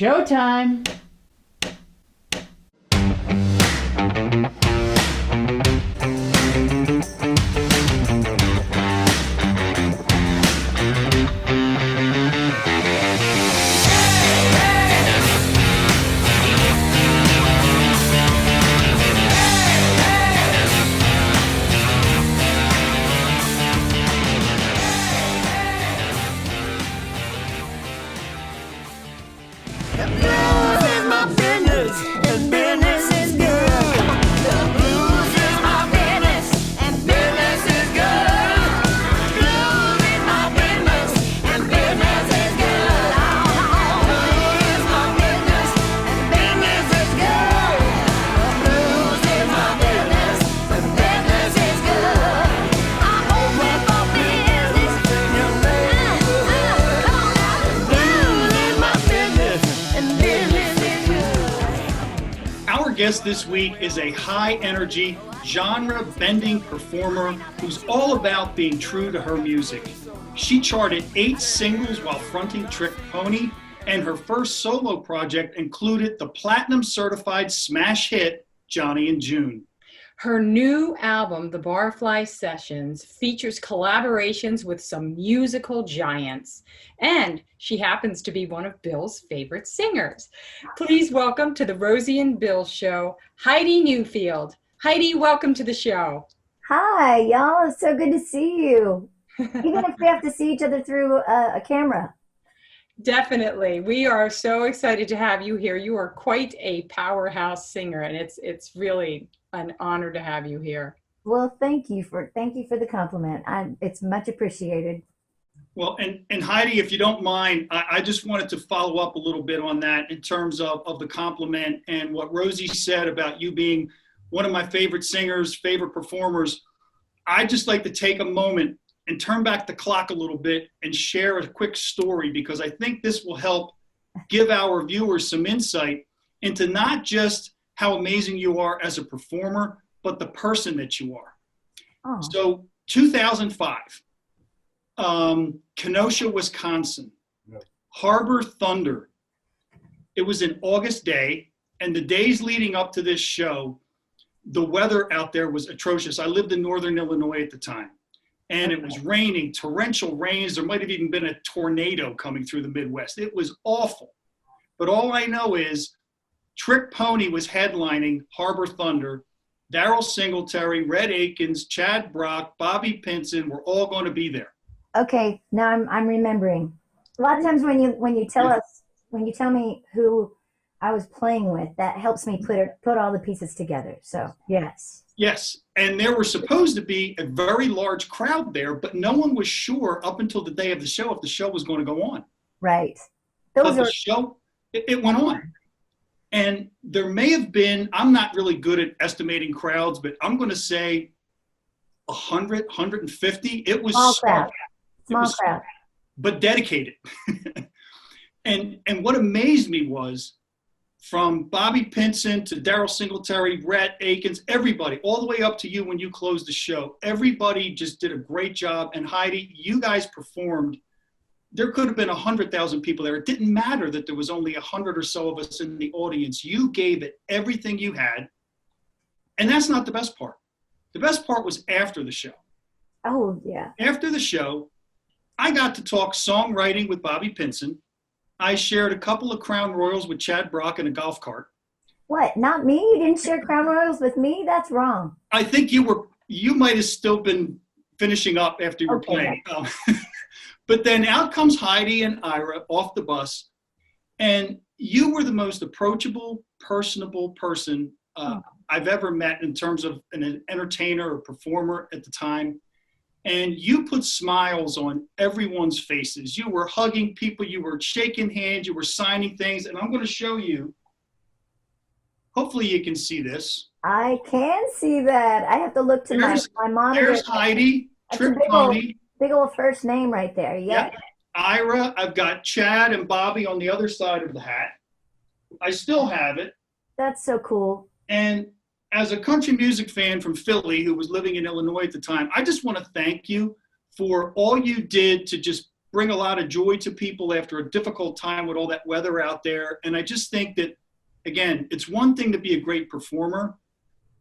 Showtime! Our guest this week is a high-energy, genre-bending performer who's all about being true to her music. She charted 8 singles while fronting Trick Pony, and her first solo project included the platinum-certified smash hit, Johnny and June. Her new album, The Barfly Sessions, features collaborations with some musical giants, and she happens to be one of Bill's favorite singers. Please welcome to the Rosie and Bill Show, Heidi Newfield. Heidi, welcome to the show. Hi, y'all. It's so good to see you. Even if we have to see each other through a camera. Definitely. We are so excited to have you here. You are quite a powerhouse singer, and it's really an honor to have you here. Well, thank you for the compliment. It's much appreciated. Well, and Heidi, if you don't mind, I just wanted to follow up a little bit on that in terms of the compliment and what Rosie said about you being one of my favorite singers, favorite performers. I'd just like to take a moment and turn back the clock a little bit and share a quick story, because I think this will help give our viewers some insight into not just how amazing you are as a performer, but the person that you are. Oh. So 2005, Kenosha, Wisconsin, Harbor Thunder. It was an August day, and the days leading up to this show, the weather out there was atrocious. I lived in northern Illinois at the time, and it was raining, torrential rains. There might have even been a tornado coming through the Midwest. It was awful. But all I know is Trick Pony was headlining Harbor Thunder. Daryl Singletary, Red Akins, Chad Brock, Bobby Pinson were all going to be there. Okay, now I'm remembering. A lot of times when you tell me who I was playing with, that helps me put all the pieces together. So yes. Yes, and there were supposed to be a very large crowd there, but no one was sure up until the day of the show if the show was going to go on. Right. The show, it went on. And there may have been, I'm not really good at estimating crowds, but I'm going to say 100, 150. It was small crowd, but dedicated. and what amazed me was, from Bobby Pinson to Daryl Singletary, Rhett Akins, everybody, all the way up to you when you closed the show, everybody just did a great job. And Heidi, you guys performed. There could have been 100,000 people there. It didn't matter that there was only 100 or so of us in the audience. You gave it everything you had. And that's not the best part. The best part was after the show. Oh, yeah. After the show, I got to talk songwriting with Bobby Pinson. I shared a couple of Crown Royals with Chad Brock in a golf cart. What? Not me? You didn't share Crown Royals with me? That's wrong. I think you might have still been finishing up after you were playing. But then out comes Heidi and Ira off the bus, and you were the most approachable, personable person I've ever met in terms of an entertainer or performer at the time. And you put smiles on everyone's faces. You were hugging people, you were shaking hands, you were signing things, and I'm going to show you. Hopefully you can see this. I can see that. I have to look to my monitor. There's Heidi, Trick Pony. Big old first name right there. Yep. Ira, I've got Chad and Bobby on the other side of the hat. I still have it. That's so cool. And as a country music fan from Philly who was living in Illinois at the time, I just want to thank you for all you did to just bring a lot of joy to people after a difficult time with all that weather out there. And I just think that, again, it's one thing to be a great performer,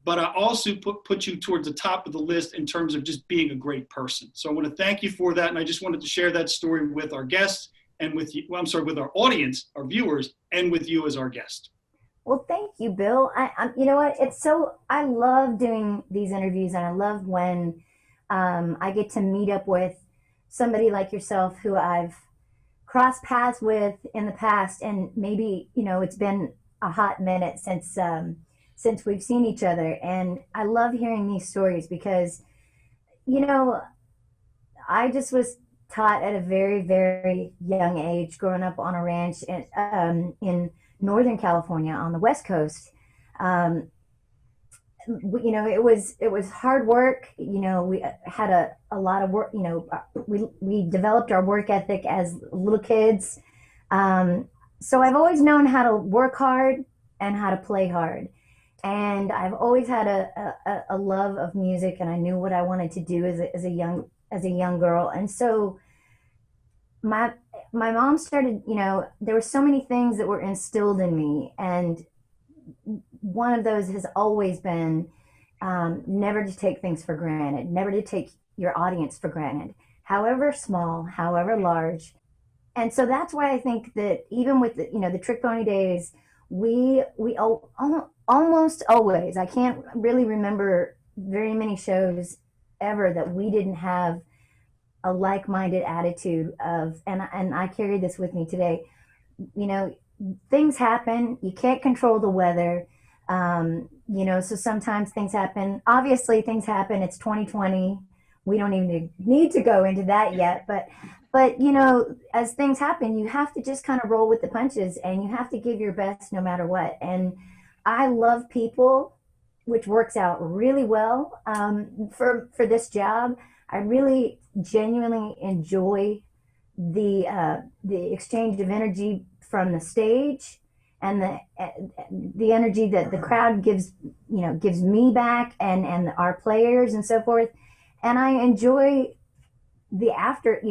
but I also put you towards the top of the list in terms of just being a great person. So I want to thank you for that. And I just wanted to share that story with our guests and with you, well, I'm sorry, with our audience, our viewers, and with you as our guest. Well, thank you, Bill. You know what? I love doing these interviews, and I love when I get to meet up with somebody like yourself who I've crossed paths with in the past, and maybe, it's been a hot minute since we've seen each other. And I love hearing these stories because, I just was taught at a very, very young age, growing up on a ranch in Northern California on the West Coast. It was hard work. We had a lot of work. We developed our work ethic as little kids. So I've always known how to work hard and how to play hard. And I've always had a love of music, and I knew what I wanted to do as a young girl. And so my mom started, there were so many things that were instilled in me, and one of those has always been never to take things for granted, never to take your audience for granted, however small, however large. And so that's why I think that even with the Trick Pony days, we almost always, I can't really remember very many shows ever that we didn't have a like-minded attitude of, and I carry this with me today. Things happen. You can't control the weather. So sometimes things happen. Obviously things happen. It's 2020. We don't even need to go into that yet, but as things happen, you have to just kind of roll with the punches, and you have to give your best no matter what. And I love people, which works out really well for this job. I really genuinely enjoy the exchange of energy from the stage, and the energy that the crowd gives me back, and our players and so forth. And I enjoy the after,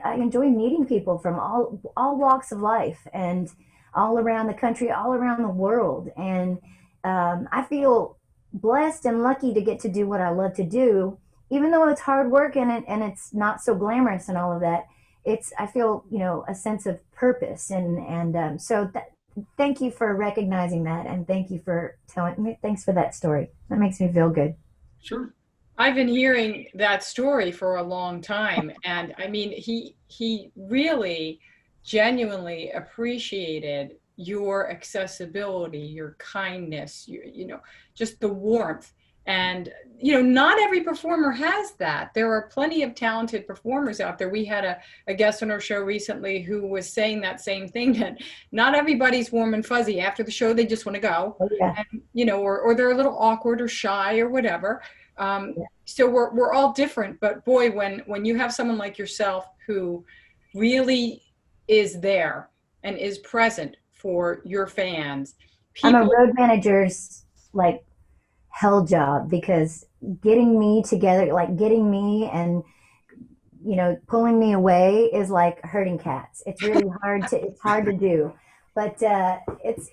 I enjoy meeting people from all walks of life, and all around the country, all around the world. And I feel blessed and lucky to get to do what I love to do, even though it's hard work and it's not so glamorous and all of that. I feel, a sense of purpose. And so thank you for recognizing that. And thank you for telling me, thanks for that story. That makes me feel good. Sure. I've been hearing that story for a long time. And I mean, he really genuinely appreciated your accessibility, your kindness, just the warmth. And, not every performer has that. There are plenty of talented performers out there. We had a guest on our show recently who was saying that same thing, that not everybody's warm and fuzzy. After the show, they just want to go, Oh, yeah. and, or they're a little awkward or shy or whatever. Yeah. So we're all different. But boy, when you have someone like yourself who really is there and is present for your fans. I'm a road manager's hell job, because getting me together, getting me and pulling me away is like herding cats. It's really hard to do, but it's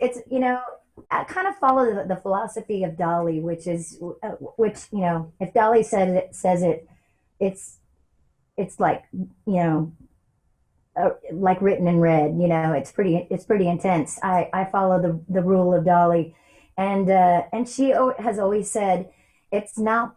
I kind of follow the philosophy of Dolly, which if Dolly says it, it's like like written in red. It's pretty intense. I follow the rule of Dolly. And she has always said, it's not,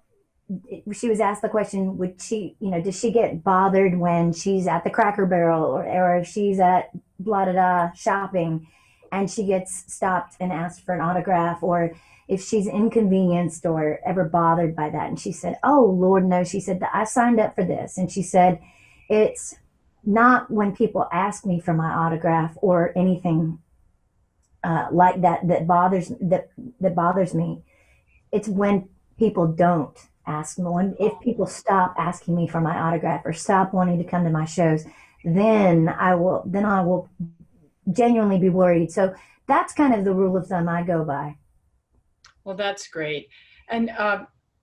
she was asked the question, does she get bothered when she's at the Cracker Barrel or if she's at blah, blah, blah shopping and she gets stopped and asked for an autograph, or if she's inconvenienced or ever bothered by that. And she said, oh, Lord, no. She said, I signed up for this. And she said, it's not when people ask me for my autograph or anything like that bothers me. It's when people don't ask me. If people stop asking me for my autograph or stop wanting to come to my shows, then I will genuinely be worried. So that's kind of the rule of thumb I go by. Well, that's great. And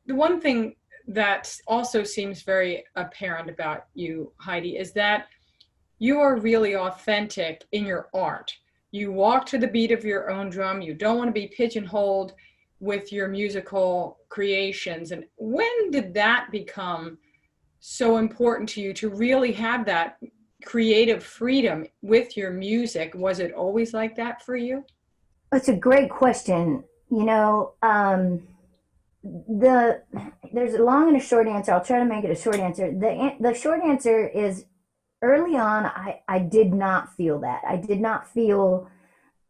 the one thing that also seems very apparent about you, Heidi, is that you are really authentic in your art. You walk to the beat of your own drum. You don't want to be pigeonholed with your musical creations. And when did that become so important to you to really have that creative freedom with your music? Was it always like that for you? It's a great question. There's a long and a short answer. I'll try to make it a short answer. The short answer is early on, I did not feel that. I did not feel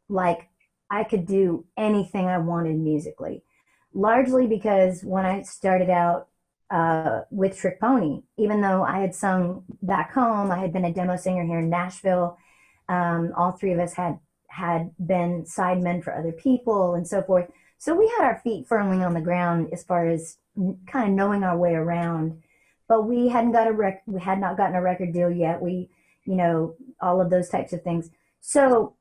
like I could do anything I wanted musically, largely because when I started out with Trick Pony, even though I had sung back home, I had been a demo singer here in Nashville. All three of us had been sidemen for other people and so forth. So we had our feet firmly on the ground as far as kind of knowing our way around. But we had not gotten a record deal yet. All of those types of things. So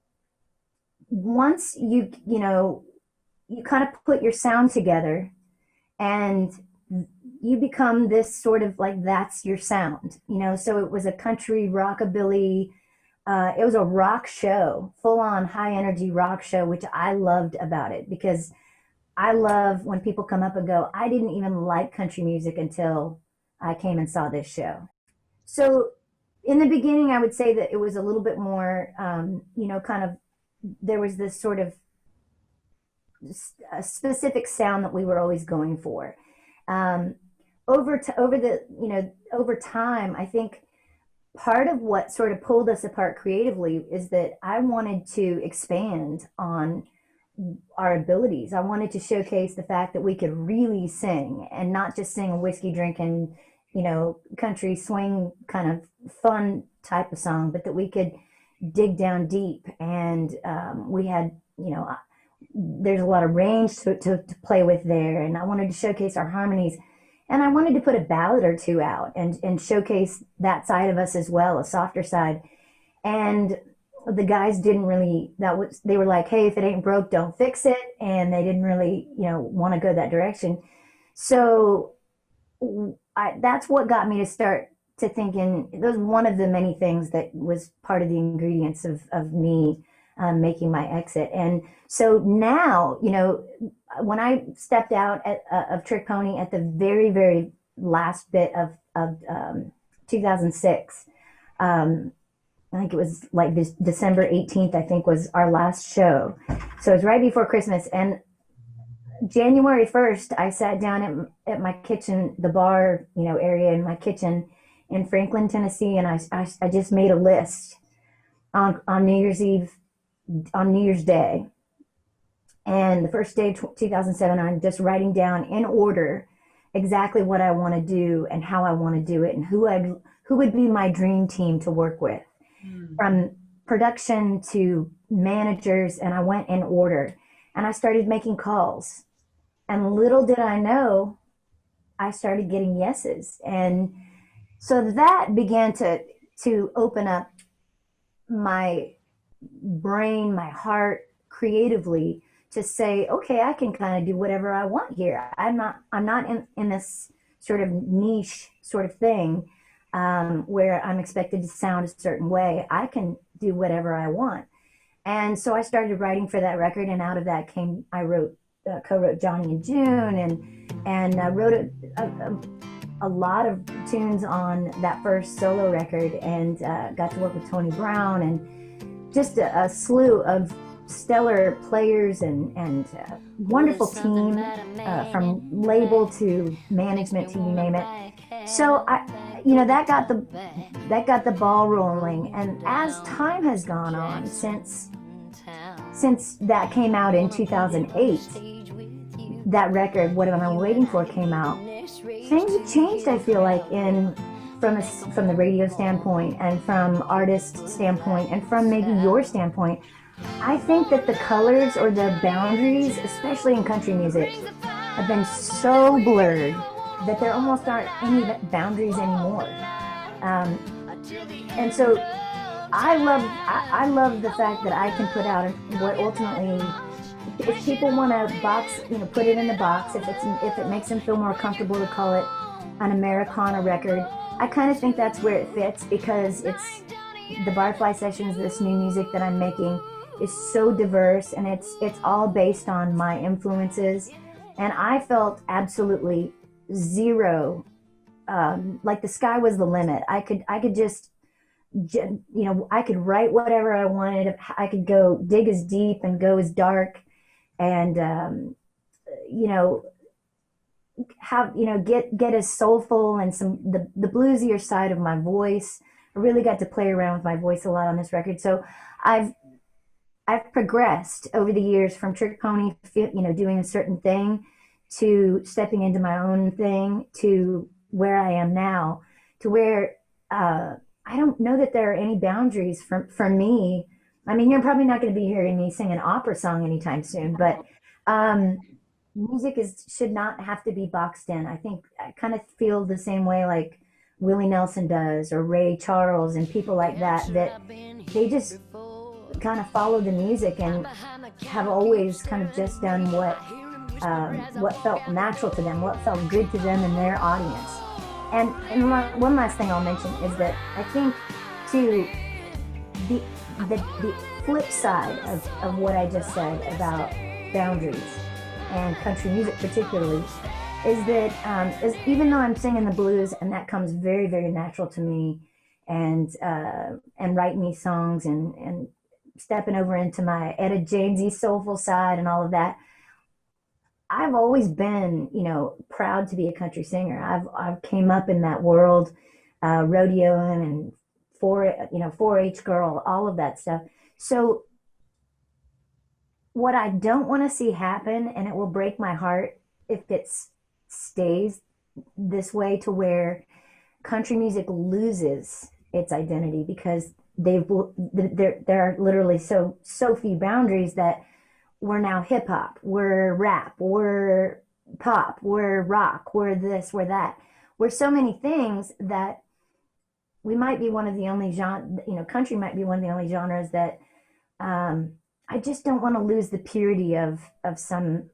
once you kind of put your sound together and you become this sort of like, that's your sound, so it was a country rockabilly, it was a rock show, full on high energy rock show, which I loved about it, because I love when people come up and go, I didn't even like country music until I came and saw this show. So in the beginning, I would say that it was a little bit more, kind of, there was this sort of a specific sound that we were always going for. Over time, I think part of what sort of pulled us apart creatively is that I wanted to expand on our abilities. I wanted to showcase the fact that we could really sing, and not just sing a whiskey drinking, country swing kind of fun type of song, but that we could dig down deep. And we had, there's a lot of range to play with there. And I wanted to showcase our harmonies. And I wanted to put a ballad or two out and showcase that side of us as well, a softer side. And the guys didn't really, they were like, hey, if it ain't broke, don't fix it. And they didn't really, want to go that direction. So that's what got me to start to thinking. It was one of the many things that was part of the ingredients of me making my exit. And so now, when I stepped out of Trick Pony at the very, very last bit of 2006, I think it was like this December 18th, I think was our last show. So it was right before Christmas. And January 1st, I sat down at my kitchen, the bar, area in my kitchen in Franklin, Tennessee. And I just made a list on New Year's Eve, on New Year's Day. And the first day of 2007, I'm just writing down in order exactly what I want to do and how I want to do it, and who would be my dream team to work with, from production to managers. And I went in order, and I started making calls. And little did I know, I started getting yeses. And so that began to open up my brain, my heart creatively, to say, okay, I can kind of do whatever I want here. I'm not in this sort of niche sort of thing where I'm expected to sound a certain way. I can do whatever I want. And so I started writing for that record, and out of that I co-wrote Johnny and June, and I wrote a lot of tunes on that first solo record, and got to work with Tony Brown, and just a slew of stellar players and wonderful team, from label to management to you name it. So that got the ball rolling. And as time has gone on since that came out in 2008, that record, What Am I Waiting For, came out. Things have changed, I feel like, from the radio standpoint, and from artist standpoint, and from maybe your standpoint. I think that the colors or the boundaries, especially in country music, have been so blurred that there almost aren't any boundaries anymore. And so I love the fact that I can put out what ultimately, if people want to box, put it in the box, if it makes them feel more comfortable to call it an Americana record, I kind of think that's where it fits, because the Barfly Sessions, this new music that I'm making, is so diverse, and it's all based on my influences. And I felt absolutely zero, like the sky was the limit. I could just, I could write whatever I wanted. I could go dig as deep and go as dark, and you know, get as soulful and some the bluesier side of my voice. I really got to play around with my voice a lot on this record. So I've progressed over the years from Trick Pony, doing a certain thing, to stepping into my own thing, to where I am now, to where I don't know that there are any boundaries for me. I mean, you're probably not going to be hearing me sing an opera song anytime soon, but music should not have to be boxed in. I think I kind of feel the same way like Willie Nelson does, or Ray Charles, and people like that they just kind of follow the music and have always kind of just done what felt natural to them, what felt good to them and their audience. And one last thing I'll mention is that I think too, the flip side of what I just said about boundaries and country music particularly is that even though I'm singing the blues, and that comes very, very natural to me, and writing these songs and stepping over into my Etta Jamesy soulful side and all of that, I've always been, proud to be a country singer. I've came up in that world, rodeoing and 4-H girl, all of that stuff. So what I don't want to see happen, and it will break my heart if it stays this way, to where country music loses its identity, because there are literally so few boundaries that we're now hip hop, we're rap, we're pop, we're rock, we're this, we're that. We're so many things that we might be one of the only country might be one of the only genres that I just don't want to lose the purity of some,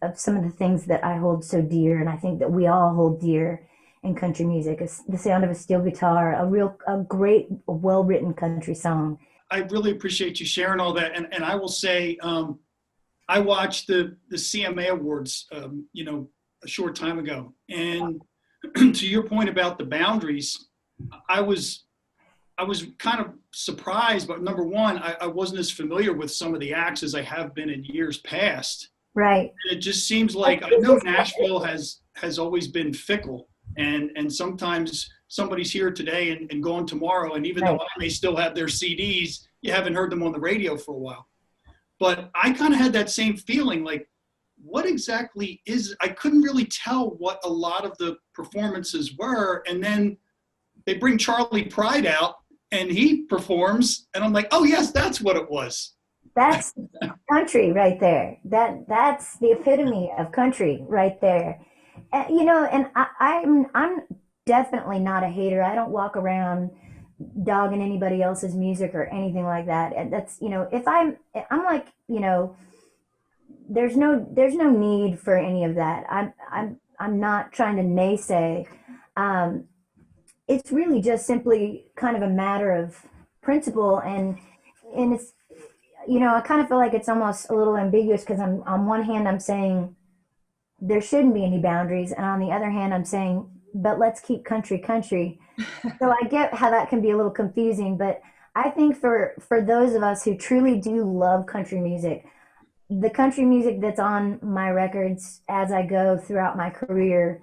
of some of the things that I hold so dear, and I think that we all hold dear in country music. The sound of a steel guitar, a great, well-written country song. I really appreciate you sharing all that. And I will say, I watched the CMA Awards, a short time ago. And to your point about the boundaries, I was kind of surprised, but number one, I wasn't as familiar with some of the acts as I have been in years past. Right. And it just seems like, I know Nashville has always been fickle, and sometimes somebody's here today and gone tomorrow, and even though I may still have their CDs, you haven't heard them on the radio for a while. But I kind of had that same feeling, like, what exactly I couldn't really tell what a lot of the performances were, and then they bring Charlie Pride out, and he performs, and I'm like, oh yes, that's what it was. That's country right there. That's the epitome of country right there. And I'm definitely not a hater. I don't walk around dogging anybody else's music or anything like that. And that's, if I'm like, there's no need for any of that. I'm not trying to naysay. It's really just simply kind of a matter of principle, and it's, I kind of feel like it's almost a little ambiguous, because on one hand I'm saying there shouldn't be any boundaries, and on the other hand I'm saying, but let's keep country. So I get how that can be a little confusing, but I think for those of us who truly do love country music, the country music that's on my records as I go throughout my career,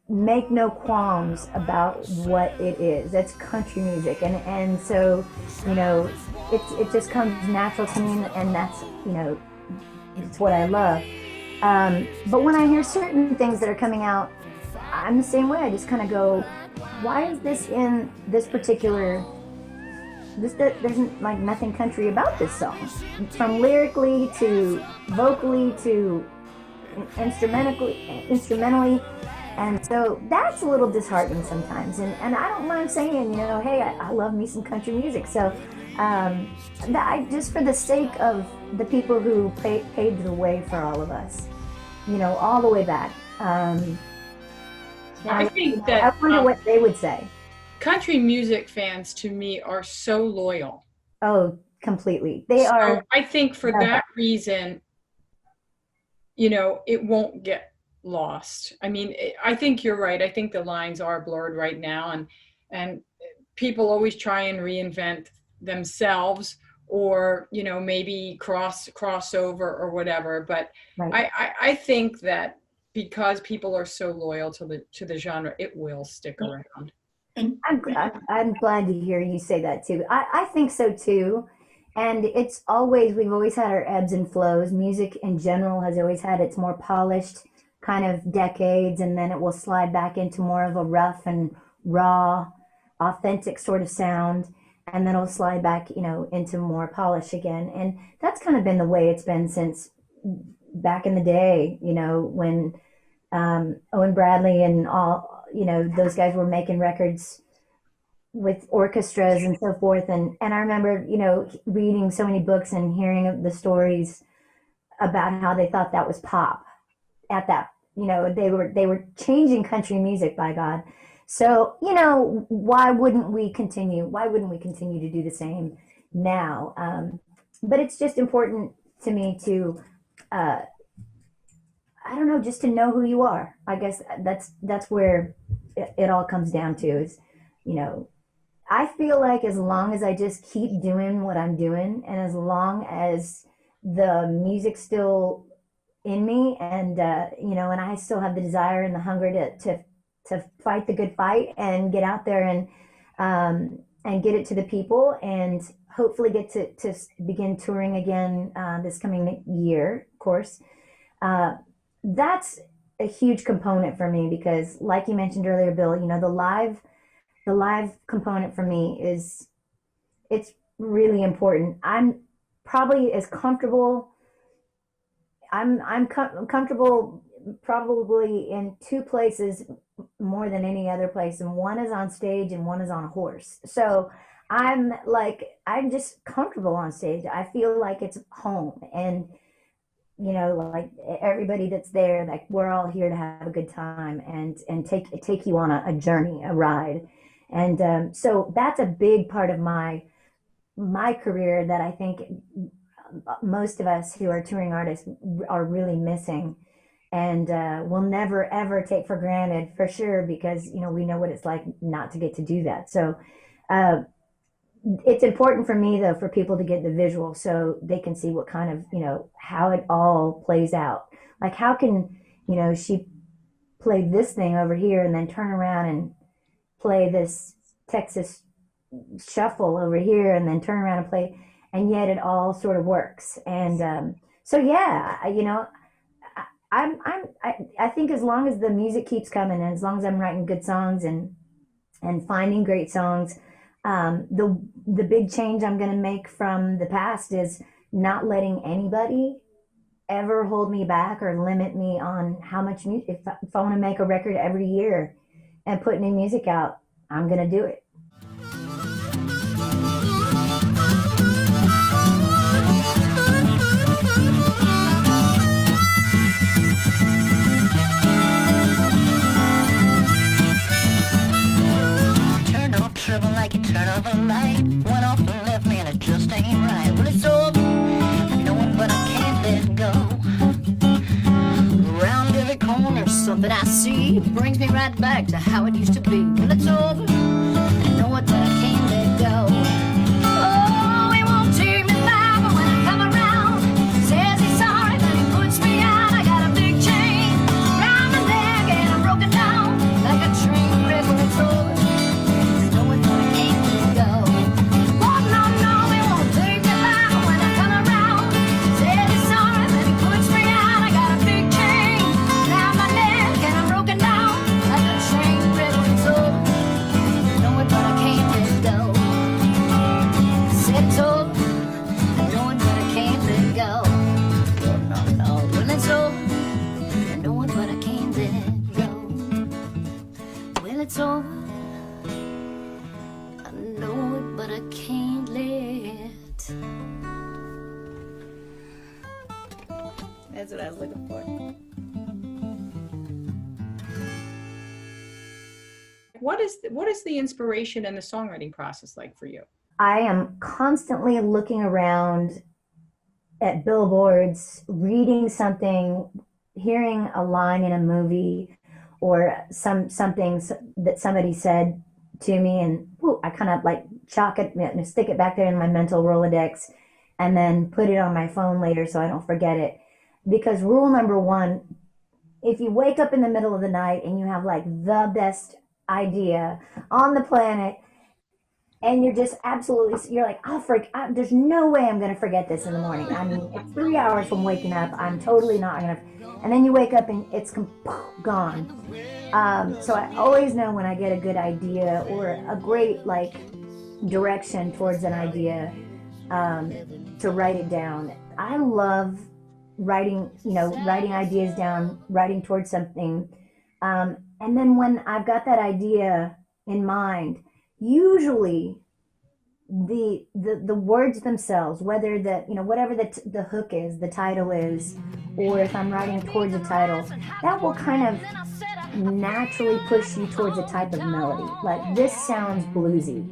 make no qualms about what it is. That's country music, and so it just comes natural to me, and that's it's what I love. But when I hear certain things that are coming out, I'm the same way. I just kind of go, why is this in this particular? There's like nothing country about this song, from lyrically to vocally to instrumentally. And so that's a little disheartening sometimes. And I don't mind saying, hey, I love me some country music. So just for the sake of the people who paved the way for all of us, all the way back. I think I wonder what they would say. country music fans to me are so loyal. Oh, completely. They So are. I think for that reason, you know, it won't get lost. I mean, I think you're right. I think the lines are blurred right now, and people always try and reinvent themselves, or you know, maybe crossover or whatever. But Right. I think that because people are so loyal to the genre, it will stick around. And I'm glad to hear you say that too. I think so too. And we've always had our ebbs and flows. Music in general has always had its more polished kind of decades, and then it will slide back into more of a rough and raw, authentic sort of sound. And then it'll slide back, you know, into more polish again. And that's kind of been the way it's been since back in the day, you know, when Owen Bradley and all, you know, those guys were making records with orchestras and so forth. And I remember, you know, reading so many books and hearing the stories about how they thought that was pop at that, you know, they were changing country music, by God. So, you know, why wouldn't we continue? Why wouldn't we continue to do the same now? But it's just important to me to, I don't know, just to know who you are. I guess that's where it all comes down to is, you know, I feel like as long as I just keep doing what I'm doing, and as long as the music's still in me, and you know, and I still have the desire and the hunger to fight the good fight and get out there and get it to the people, and hopefully get to begin touring again this coming year, of course. That's a huge component for me because, like you mentioned earlier, Bill, you know, the live component for me it's really important. I'm probably as comfortable. I'm comfortable probably in two places more than any other place, and one is on stage and one is on a horse. So I'm just comfortable on stage. I feel like it's home, and you know, like everybody that's there, like we're all here to have a good time and take you on a journey, a ride. And so that's a big part of my career that I think most of us who are touring artists are really missing, and we'll never ever take for granted, for sure, because you know we know what it's like not to get to do that. So it's important for me though for people to get the visual so they can see what kind of, you know, how it all plays out. Like how can, you know, she play this thing over here and then turn around and play this Texas shuffle over here and then turn around and play, and yet it all sort of works. And so yeah, you know, I think as long as the music keeps coming and as long as I'm writing good songs and finding great songs, the big change I'm going to make from the past is not letting anybody ever hold me back or limit me on how much music. If I want to make a record every year and put new music out, I'm going to do it. Trouble like you turn off a light. Went off and left me and it just ain't right. Well, it's over, I know it, but I can't let go. Around every corner, something I see brings me right back to how it used to be. Well, it's over, I know it, but I can't let go. Oh, he won't take me back, but when I come around, says he's sorry, but he puts me out. I got a big chain round my neck and I'm broken down like a train wreck. When it's over, it's over. I know it, but I can't let. That's what I was looking for. what is the inspiration and the songwriting process like for you? I am constantly looking around at billboards, reading something, hearing a line in a movie, or something that somebody said to me, and whoo, I kind of like chalk it, stick it back there in my mental Rolodex, and then put it on my phone later so I don't forget it. Because rule number one, if you wake up in the middle of the night and you have like the best idea on the planet, and you're just absolutely, you're like, there's no way I'm going to forget this in the morning. I mean, it's 3 hours from waking up. I'm totally not going to. And then you wake up and it's gone. So I always know when I get a good idea or a great like direction towards an idea, to write it down. I love writing ideas down, writing towards something. And then when I've got that idea in mind, usually the words themselves, whether whatever the hook is, the title is, or if I'm writing towards a title, that will kind of naturally push you towards a type of melody. Like, this sounds bluesy.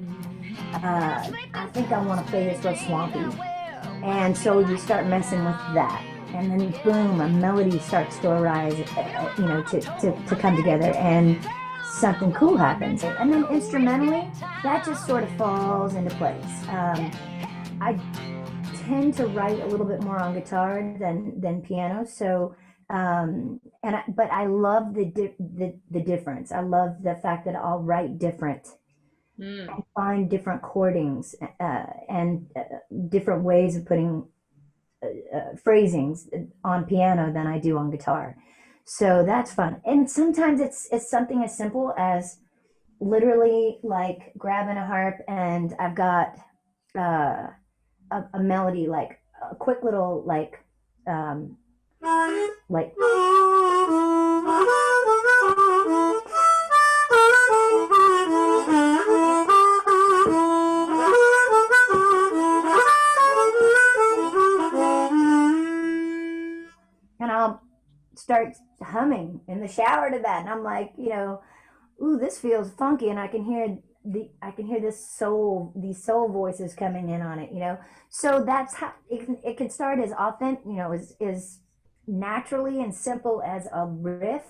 I think I want to play this real swampy. And so you start messing with that. And then boom, a melody starts to arise, to come together, and something cool happens. And then instrumentally, that just sort of falls into place. I tend to write a little bit more on guitar than piano. So, but I love the difference. I love the fact that I'll write different and find different chordings and different ways of putting phrasings on piano than I do on guitar. So that's fun. And sometimes it's something as simple as literally like grabbing a harp, and I've got a melody, like a quick little like and I'll start humming in the shower to that, and I'm like, ooh, this feels funky, and I can hear these soul voices coming in on it, So that's how it can start as authentic, as naturally and simple as a riff,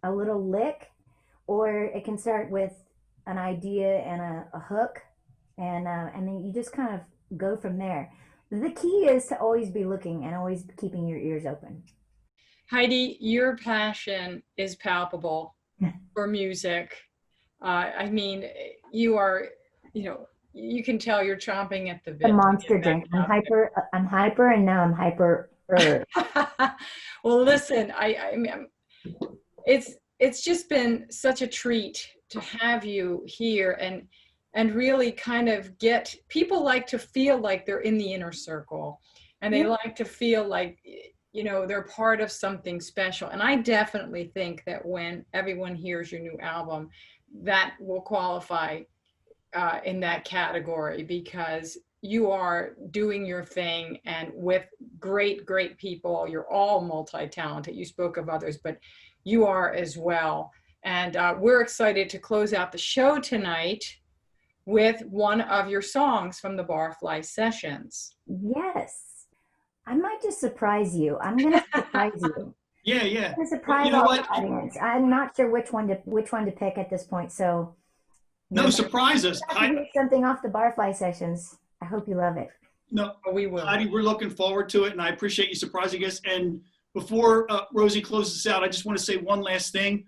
a little lick, or it can start with an idea and a hook, and then you just kind of go from there. The key is to always be looking and always keeping your ears open. Heidi, your passion is palpable for music. I mean, you are, you can tell you're chomping at the bit. The monster drink. I'm hyper, and now I'm hyper. Well, listen, I mean, it's just been such a treat to have you here, and really kind of people like to feel like they're in the inner circle, and they like to feel like, they're part of something special. And I definitely think that when everyone hears your new album, that will qualify in that category, because you are doing your thing and with great people. You're all multi-talented. You spoke of others, but you are as well. And we're excited to close out the show tonight with one of your songs from the Barfly Sessions. Yes. I might just surprise you. I'm going to surprise you. Yeah. I'm going to surprise all the audience. I'm not sure which one to pick at this point. So no, surprise us. Something off the Barfly Sessions. I hope you love it. No, we will. Heidi, we're looking forward to it, and I appreciate you surprising us. And before Rosie closes us out, I just want to say one last thing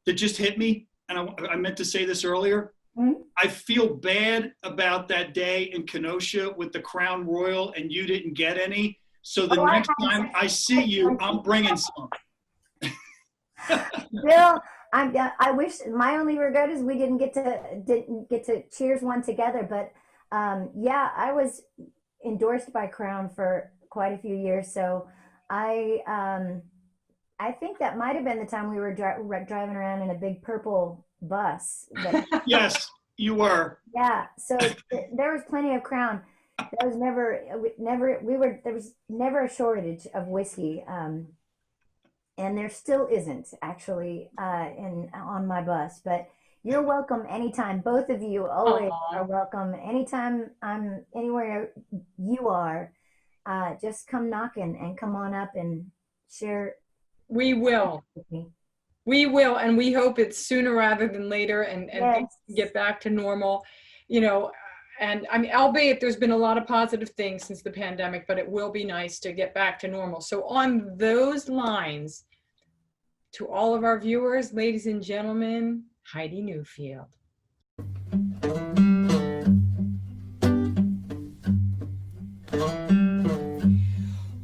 that just hit me, and I meant to say this earlier. Mm-hmm. I feel bad about that day in Kenosha with the Crown Royal, and you didn't get any. So the next time I see you, I'm bringing some. Bill, I wish, my only regret is we didn't get to cheers one together. But yeah, I was endorsed by Crown for quite a few years, so I think that might have been the time we were driving around in a big purple bus. Yes, you were. Yeah, so there was plenty of Crown. There was there was never a shortage of whiskey, and there still isn't actually on my bus. But You're welcome anytime. Both of you always Aw. are welcome. Anytime I'm anywhere you are, just come knocking and come on up and share We will. with me. We will, and we hope it's sooner rather than later, and things Yes. get back to normal, you know. And I mean, albeit there's been a lot of positive things since the pandemic, but it will be nice to get back to normal. So on those lines, to all of our viewers, ladies and gentlemen, Heidi Newfield.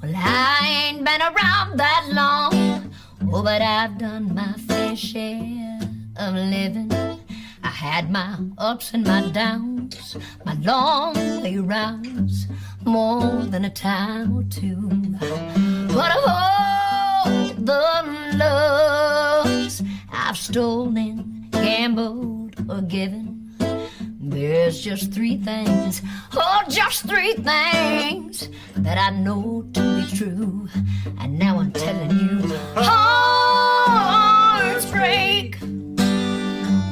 Well, I ain't been around that long, oh, but I've done my fair share of living. I had my ups and my downs, my long way rounds, more than a time or two. But of all the loves I've stolen, gambled, or given, there's just three things, oh, just three things that I know to be true. And now I'm telling you, hearts break,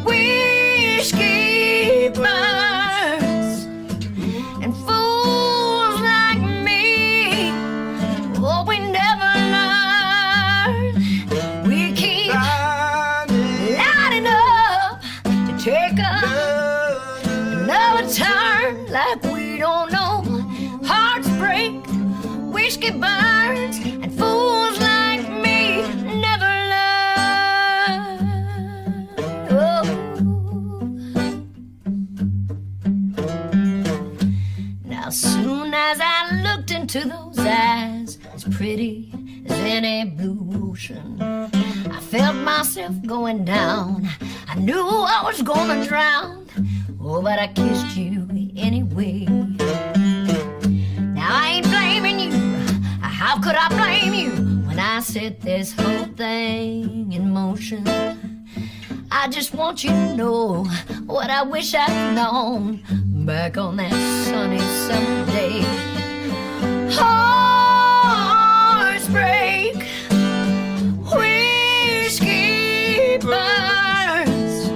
whiskey burns, and fools like me, oh, we never learn. We keep lining up to take another turn like we don't know. Hearts break, whiskey burns, and fools like me never learn. Oh. Now, soon as I looked into those eyes, as pretty as any blue ocean, I felt myself going down. I knew I was gonna drown. Oh, but I kissed you anyway. Now I ain't blaming you. How could I blame you when I set this whole thing in motion? I just want you to know what I wish I'd known back on that sunny summer day. Hearts break, whiskey burns,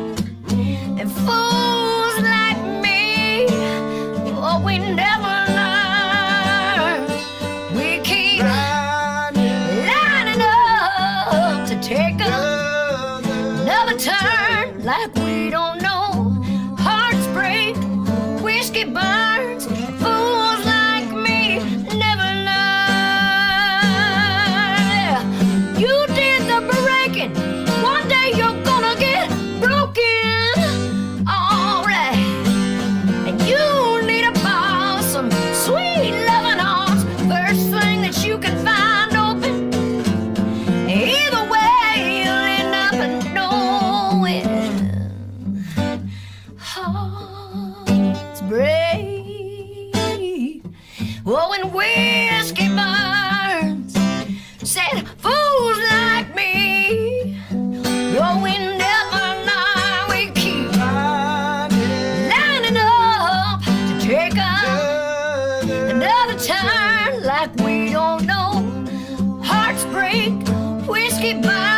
and fools like me, oh, we never learn. We keep lining up to take another turn like we don't know. Hearts break, whiskey burns, fools like me never learn. You did the breaking, one day you're gonna get broken. Alright, and you need a boss, some sweet loving arms, first thing that you can find open. Either way, you'll end up knowing. Hearts break, oh, and whiskey burns, said fools like me, oh, we never learn. We keep lining up to take another turn like we don't know. Hearts break, whiskey burns.